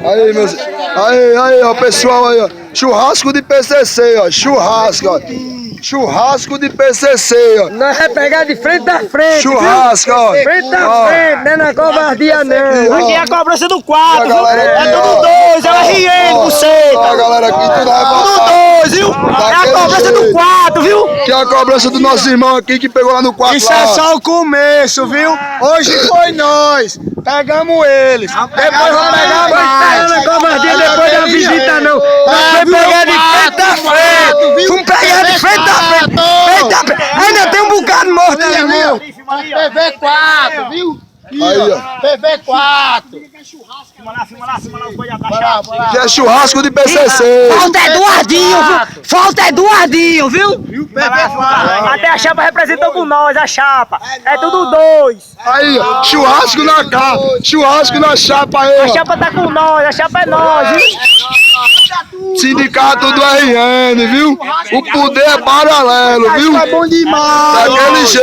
Aí, meus... aí, ó, pessoal, aí, ó. Churrasco de PCC, ó. Churrasco, ó. Churrasco de PCC, ó. Nós vai pegar de frente a frente. Churrasco, ó. Frente a frente, não é na covardia não. Aqui é a cobrança do 4, viu? Aqui, É tudo ó. 2, é o RN, Ó, buceta. a galera aqui, tudo vai Tudo passar. 2, viu? É a Daquele cobrança do jeito. 4, viu? Que é a cobrança do nosso irmão aqui que pegou lá no quarto. Isso é só o começo, viu? Hoje foi nós. Pegamos eles. Depois vamos pegar mais. Não é covardia depois da visita não. Nós vai pegar de frente a frente. Vamos pegar de frente a frente. Frente a frente. Ainda tem um bocado morto ali, irmão. PV4, viu? Aí, ó. PV4. Filma lá, os boi abaixados. Que é churrasco de PCC. Falta Eduardinho, viu? Falta Eduardinho, viu? Até a chapa representou com nós, a chapa. É tudo 2. Aí, ó. Churrasco na cara. Churrasco na chapa aí, A ó. chapa tá com nós, a chapa é nós, viu? Sindicato do RN, viu? O poder é paralelo, viu? Bom demais. Daquele jeito.